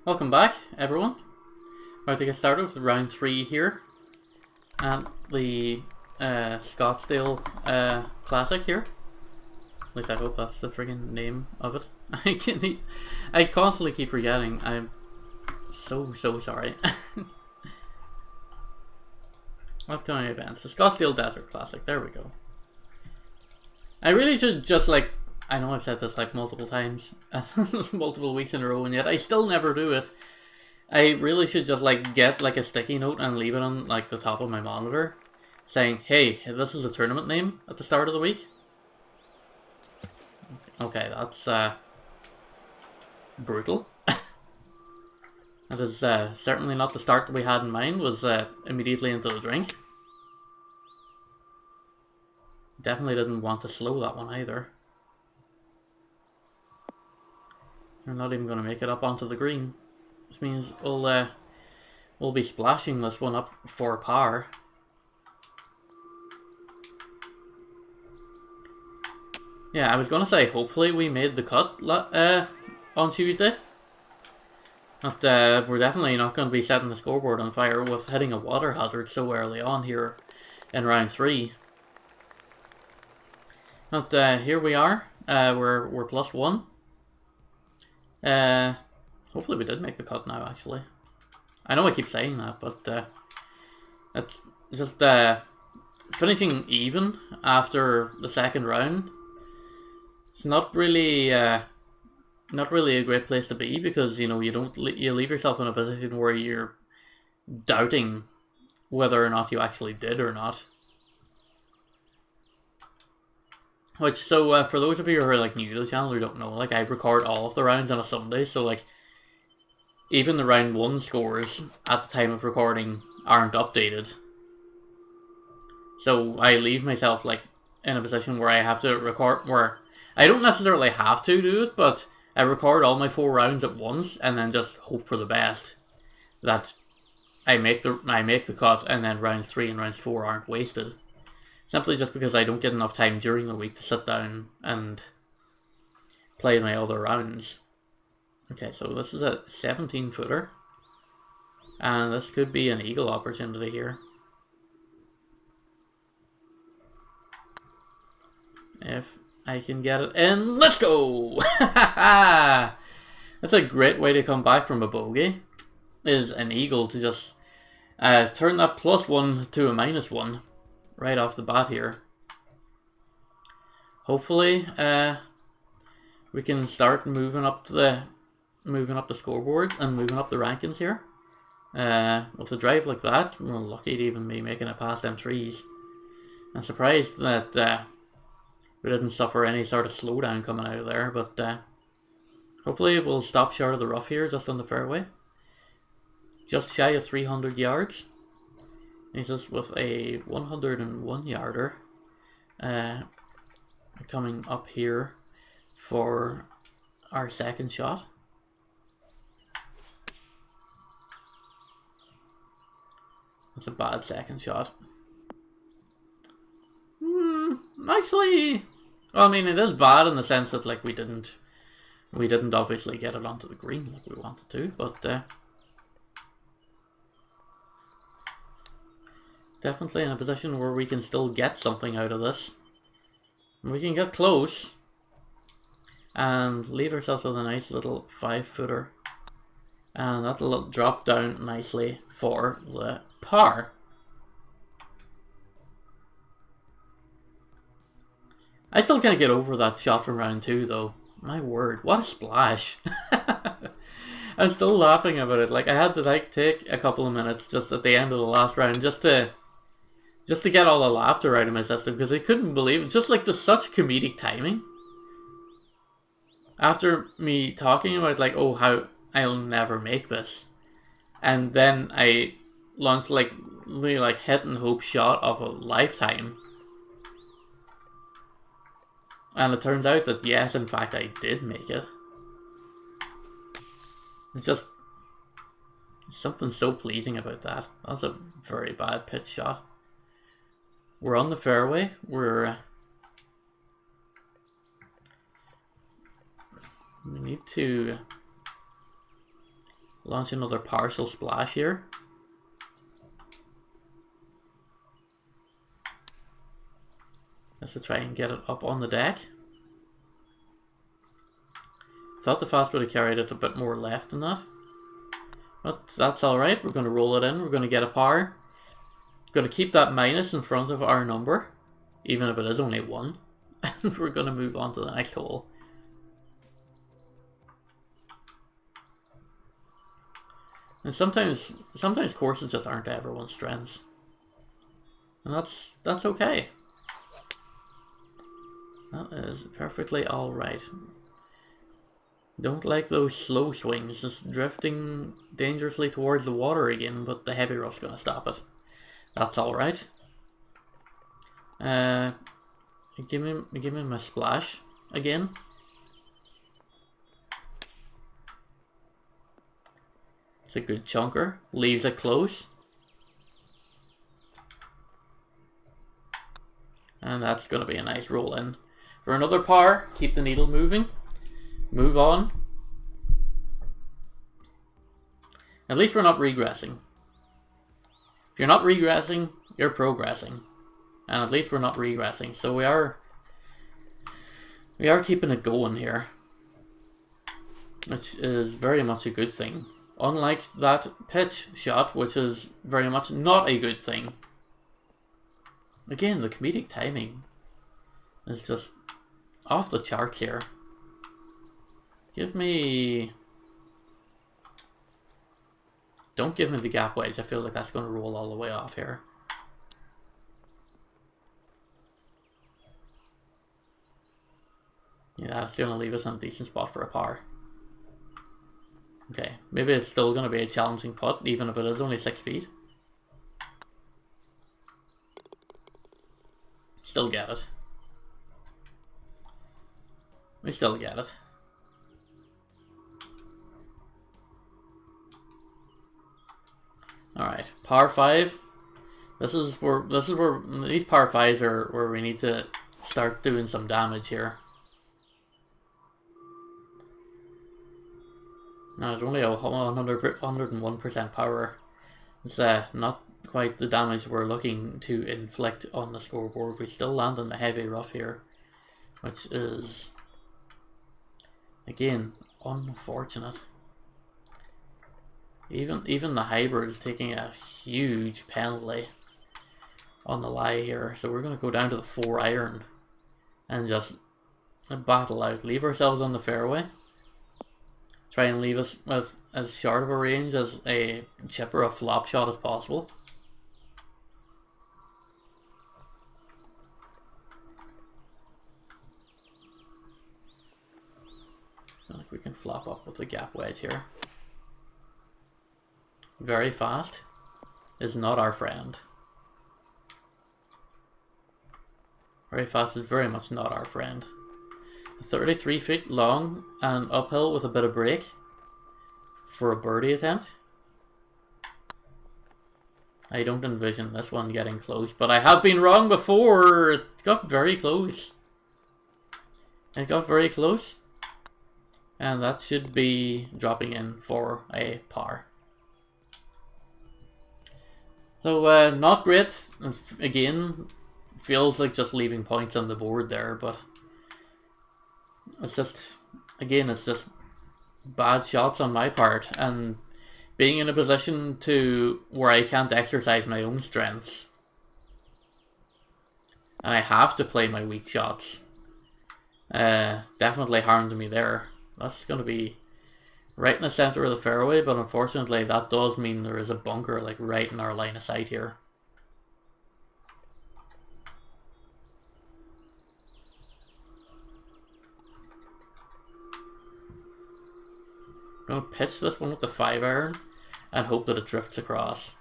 Welcome back, everyone. About to get started with round 3 here at the Scottsdale Classic here. At least I hope that's the friggin' name of it. I constantly keep forgetting. I'm so sorry. Upcoming events. The Scottsdale Desert Classic. There we go. I really should just like... I know I've said this like multiple times, multiple weeks in a row, and yet I still never do it. I really should just like get like a sticky note and leave it on like the top of my monitor, saying, "Hey, this is the tournament name at the start of the week." Okay, that's brutal. That is certainly not the start that we had in mind. Was immediately into the drink. Definitely didn't want to slow that one either. We're not even going to make it up onto the green. This means we'll be splashing this one up for par. Yeah, I was going to say hopefully we made the cut on Tuesday. But we're definitely not going to be setting the scoreboard on fire with hitting a water hazard so early on here in round 3. But here we are. We're +1. Hopefully we did make the cut now, actually. I know I keep saying that, but it's just finishing even after the second round. It's not really a great place to be, because you know you leave yourself in a position where you're doubting whether or not you actually did or not. Which, so for those of you who are like new to the channel who don't know, like I record all of the rounds on a Sunday, so like even the round 1 scores at the time of recording aren't updated. So I leave myself like in a position where I have to record, where I don't necessarily have to do it, but I record all my 4 rounds at once and then just hope for the best that I make the cut, and then rounds 3 and rounds 4 aren't wasted. Simply just because I don't get enough time during the week to sit down and play my other rounds. Okay, so this is a 17-footer. And this could be an eagle opportunity here. If I can get it in, let's go! That's a great way to come back from a bogey, is an eagle, to just turn that +1 to a -1. Right off the bat here. Hopefully, we can start moving up the scoreboards and moving up the rankings here. With a drive like that, we're lucky to even be making it past them trees. I'm surprised that we didn't suffer any sort of slowdown coming out of there, but hopefully we'll stop short of the rough here, just on the fairway. Just shy of 300 yards. He's just with a 101 yarder coming up here for our second shot. That's a bad second shot. Actually, well, I mean, it is bad in the sense that like we didn't obviously get it onto the green like we wanted to, but definitely in a position where we can still get something out of this. We can get close and leave ourselves with a nice little 5-footer. And that'll drop down nicely for the par. I still can't get over that shot from round 2 though. My word, what a splash. I'm still laughing about it. Like I had to like take a couple of minutes just at the end of the last round just to get all the laughter out of my system, because I couldn't believe it. Just like such comedic timing. After me talking about like, oh, how I'll never make this, and then I launched like the hit and hope shot of a lifetime, and it turns out that yes, in fact, I did make it. It's just something so pleasing about that. That was a very bad pitch shot. We're on the fairway. We need to Launch another partial splash here. Just to try and get it up on the deck. Thought the fast would have carried it a bit more left than that. But that's alright, we're going to roll it in, we're going to get a par. Going to keep that minus in front of our number, even if it is only 1. And we're going to move on to the next hole. And sometimes courses just aren't everyone's strengths. And that's okay. That is perfectly alright. Don't like those slow swings, just drifting dangerously towards the water again, but the heavy rough's gonna stop it. That's alright. Give me my splash again. It's a good chunker. Leaves it close. And that's gonna be a nice roll in. For another par, keep the needle moving. Move on. At least we're not regressing. If you're not regressing, you're progressing. And at least we're not regressing. So we are keeping it going here. Which is very much a good thing. Unlike that pitch shot, which is very much not a good thing. Again, the comedic timing is just off the charts here. Give me... Don't give me the gap wedge. I feel like that's going to roll all the way off here. Yeah, that's going to leave us in a decent spot for a par. Okay, maybe it's still going to be a challenging putt, even if it is only 6 feet. Still get it. We still get it. Alright, par 5. This is where these par 5s are where we need to start doing some damage here. Now it's only a 101% power. It's not quite the damage we're looking to inflict on the scoreboard. We still land in the heavy rough here, which is again unfortunate. Even the hybrid is taking a huge penalty on the lie here. So we're going to go down to the 4 iron and just battle out. Leave ourselves on the fairway. Try and leave us with as short of a range as a chip or a flop shot as possible. I feel like we can flop up with the gap wedge here. Very fast is not our friend. Very fast is very much not our friend. 33 feet long and uphill with a bit of break for a birdie attempt. I don't envision this one getting close, but I have been wrong before. It got very close. It got very close. And that should be dropping in for a par. So, not great. Again, feels like just leaving points on the board there, but it's just, again, it's just bad shots on my part, and being in a position to where I can't exercise my own strengths, and I have to play my weak shots, definitely harmed me there. That's going to be right in the center of the fairway, but unfortunately that does mean there is a bunker like right in our line of sight here. I'm going to pitch this one with the 5 iron and hope that it drifts across.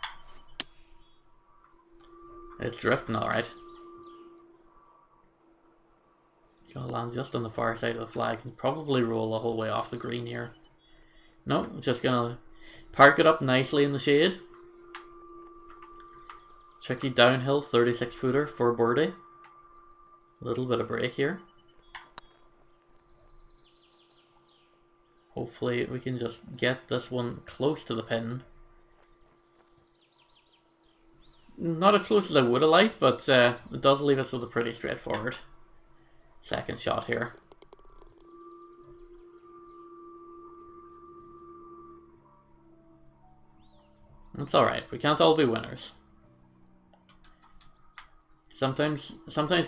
It's drifting alright. It's going to land just on the far side of the flag and probably roll the whole way off the green here. No, just going to park it up nicely in the shade. Tricky downhill 36 footer for birdie. A little bit of break here. hopefully we can just get this one close to the pin. Not as close as I would have liked, but it does leave us with a pretty straightforward second shot here. It's alright, we can't all be winners. Sometimes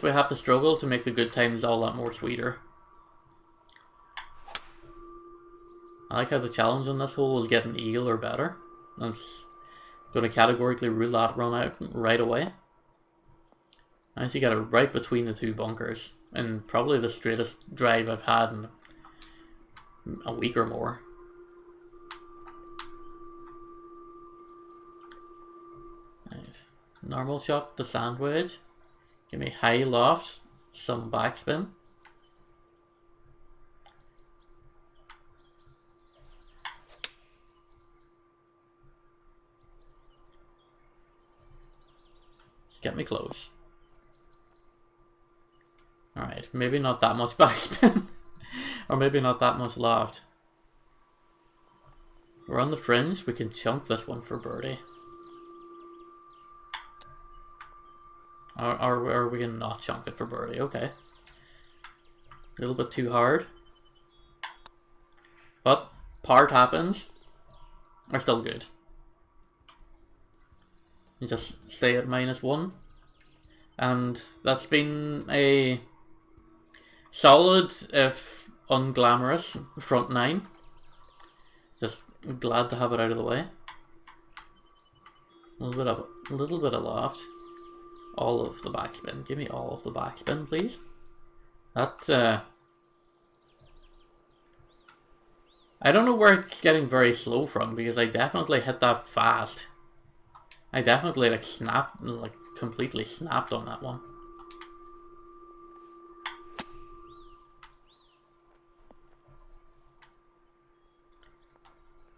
we have to struggle to make the good times all that more sweeter. I like how the challenge on this hole is getting eagle or better. That's going to categorically rule that run out right away. I actually got it right between the two bunkers, and probably the straightest drive I've had in a week or more. Right. Normal shot, the sand wedge. Give me high loft, some backspin. Get me close. Alright, maybe not that much backspin. Or maybe not that much loft. We're on the fringe, we can chunk this one for birdie. Or are we gonna not chunk it for birdie? Okay. A little bit too hard. But par happens are still good. You just stay at -1. And that's been a solid, if unglamorous, front 9. Just glad to have it out of the way. A little bit of loft. All of the backspin. Give me all of the backspin, please. That I don't know where it's getting very slow from, because I definitely hit that fast. I definitely completely snapped on that one.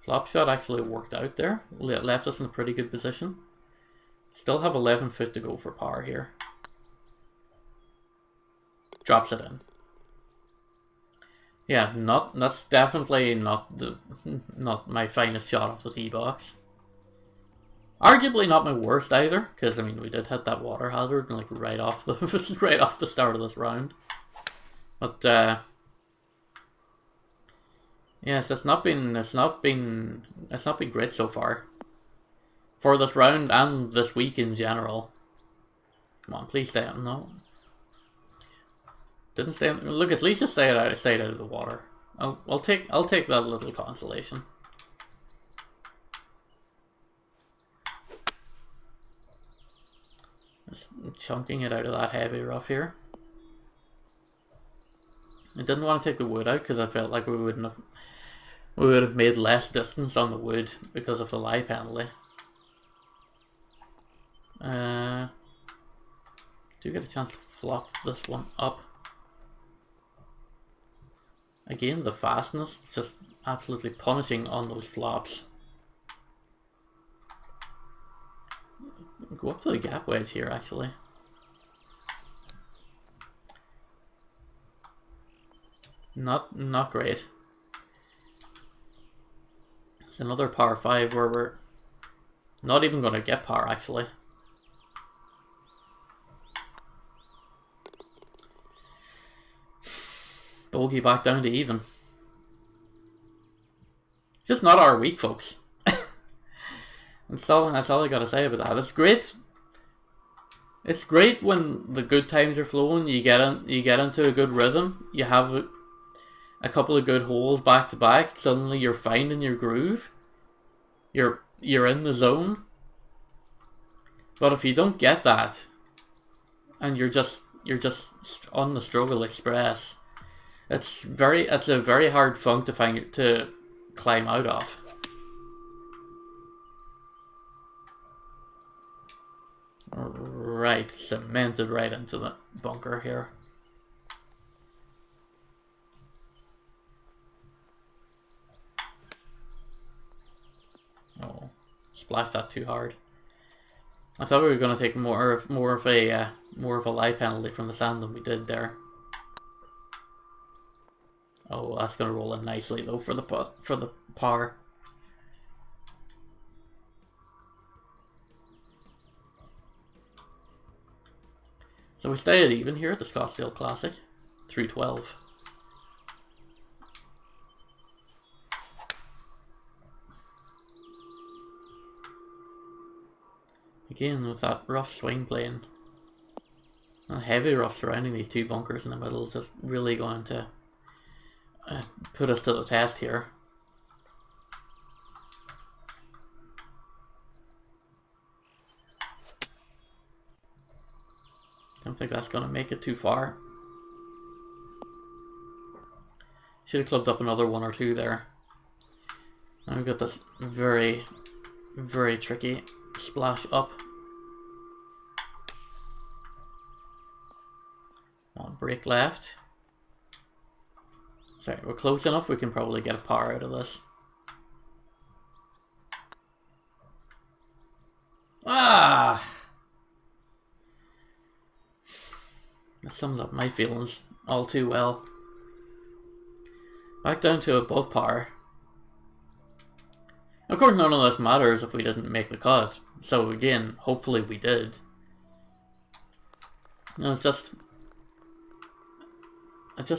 Flop shot actually worked out there. It left us in a pretty good position. Still have 11 foot to go for par here. Drops it in. Yeah, that's definitely not my finest shot off the tee box. Arguably not my worst either, because I mean we did hit that water hazard like right off the right off the start of this round. But yes, it's not been great so far for this round and this week in general. Come on, please stay on. No, didn't stay on. Look, at least it stayed out of the water. I'll take that little consolation. Just chunking it out of that heavy rough here. I didn't want to take the wood out because I felt like we would have made less distance on the wood because of the lie penalty. Do get a chance to flop this one up. Again, the fastness just absolutely punishing on those flops. Go up to the gap wedge here, actually. Not great. It's another par 5 where we're not even going to get par, actually. Bogey back down to even. Just not our week, folks. That's all I gotta say about that. It's great. It's great when the good times are flowing. You get into a good rhythm. You have a couple of good holes back to back. Suddenly you're finding your groove. You're in the zone. But if you don't get that, and you're just on the struggle express, it's a very hard funk to climb out of. Right, cemented right into the bunker here. Oh, splashed that too hard. I thought we were going to take more of a lie penalty from the sand than we did there. Oh, that's going to roll in nicely though for the par. So we stay at even here at the Scottsdale Classic, 312. Again, with that rough swing playing, a heavy rough surrounding these two bunkers in the middle is just really going to put us to the test here. Don't think that's going to make it too far. Should have clubbed up another one or two there. Now we've got this very, very tricky splash up. One break left. Sorry, we're close enough, we can probably get a par out of this. Ah! That sums up my feelings all too well. Back down to above par. Of course, none of this matters if we didn't make the cut. So again, hopefully we did. No, it just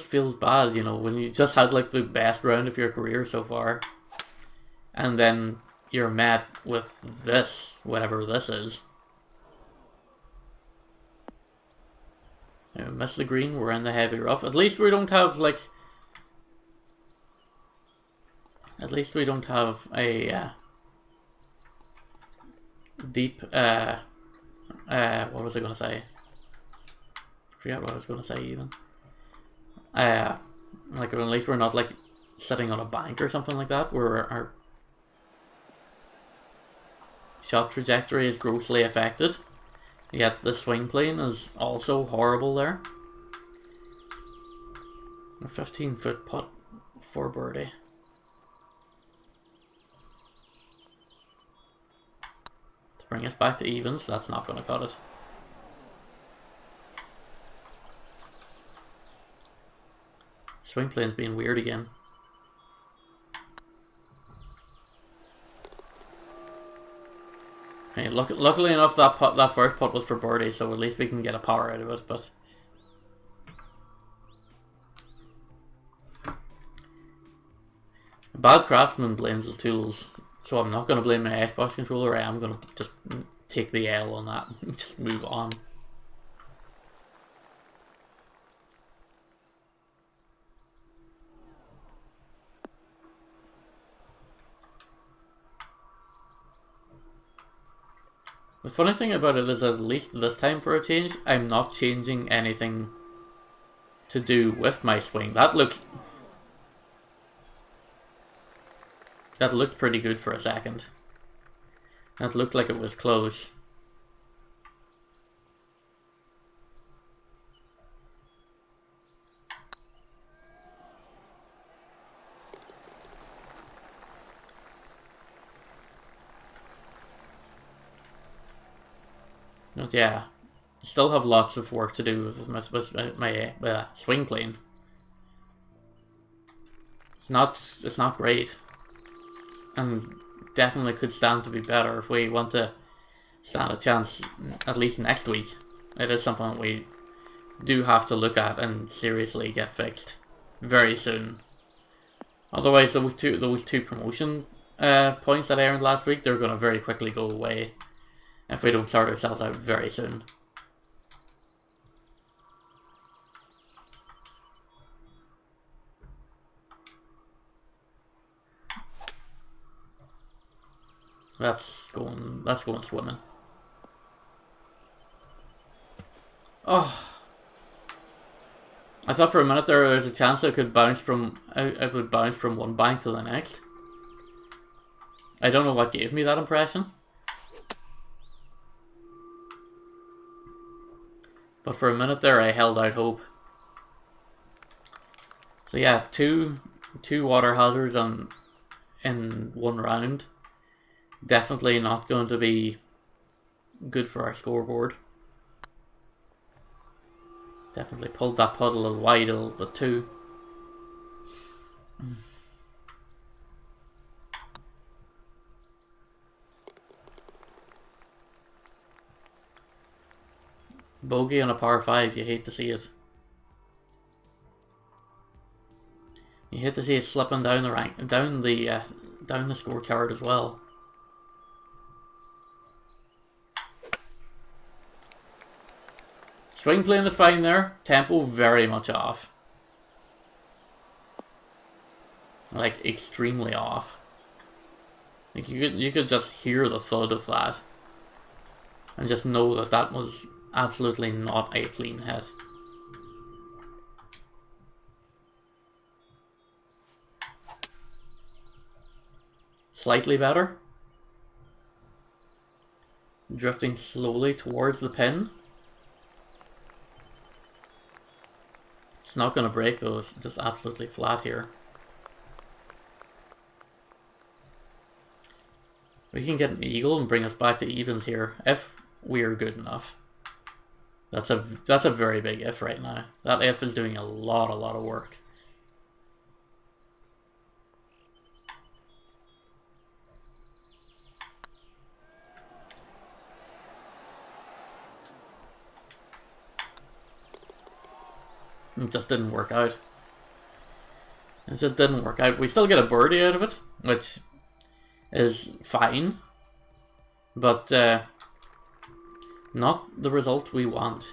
feels bad, you know, when you just had like the best round of your career so far, and then you're met with this, whatever this is. We missed the green, we're in the heavy rough. At least we don't have like... At least we don't have a deep, what was I going to say? Forget what I was going to say even. Like at least we're not like sitting on a bank or something like that, where our shot trajectory is grossly affected. Yet the swing plane is also horrible there. A 15-foot putt for birdie. To bring us back to evens, that's not going to cut it. Swing plane's being weird again. Hey, luckily enough, that first putt was for birdie, so at least we can get a power out of it. But a bad craftsman blames his tools, so I'm not going to blame my Xbox controller. I am going to just take the L on that and just move on. The funny thing about it is, at least this time for a change, I'm not changing anything to do with my swing. That looked pretty good for a second. That looked like it was close. But yeah, still have lots of work to do with my swing plane. It's not great, and definitely could stand to be better if we want to stand a chance at least next week. It is something that we do have to look at and seriously get fixed very soon. Otherwise, those two promotion points that I earned last week, they're going to very quickly go away if we don't sort ourselves out very soon. That's going swimming. Oh, I thought for a minute there's a chance I could bounce from one bank to the next. I don't know what gave me that impression, but for a minute there I held out hope. So yeah, two water hazards in one round. Definitely not going to be good for our scoreboard. Definitely pulled that putt a little wide, a little bit too. Bogey on a par 5, you hate to see it. You hate to see it slipping down the rank, down the scorecard as well. Swing plane is fine there. Tempo very much off. Like extremely off. Like you could just hear the thud of that, and just know that that was absolutely not a clean hit. Slightly better. Drifting slowly towards the pin. It's not going to break though, it's just absolutely flat here. We can get an eagle and bring us back to evens here, if we're good enough. That's a very big if right now. That if is doing a lot of work. It just didn't work out. It just didn't work out. We still get a birdie out of it, which is fine, but not the result we want,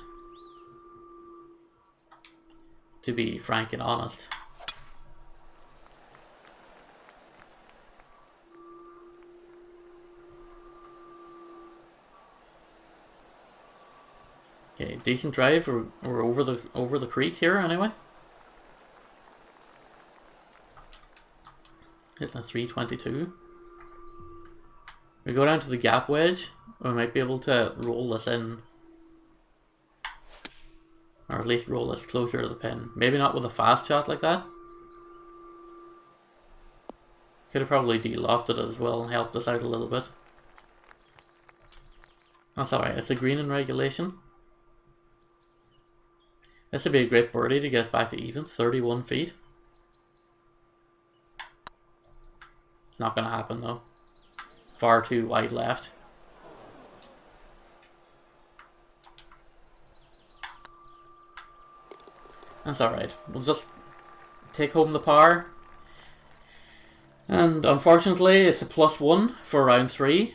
to be frank and honest. Okay, decent drive. We're over the creek here anyway. Hitting a 322. We go down to the gap wedge. We might be able to roll this in, or at least roll this closer to the pin. Maybe not with a fast shot like that. Could have probably de-lofted it as well and helped us out a little bit. That's alright. It's a green in regulation. This would be a great birdie to get us back to even. 31 feet. It's not going to happen though. Far too wide left. That's alright. We'll just take home the par. And unfortunately, it's a +1 for round 3.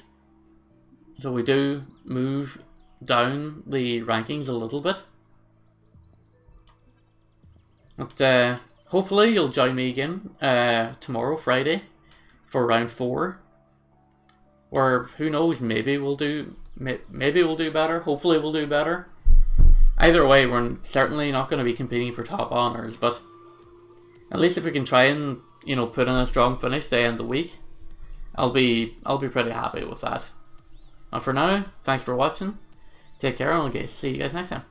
So we do move down the rankings a little bit. But hopefully you'll join me again tomorrow, Friday, for round 4. Or who knows, maybe we'll do better. Hopefully we'll do better. Either way, we're certainly not going to be competing for top honors, but at least if we can try and, you know, put in a strong finish to end the week, I'll be pretty happy with that. And for now, thanks for watching. Take care, and I'll see you guys next time.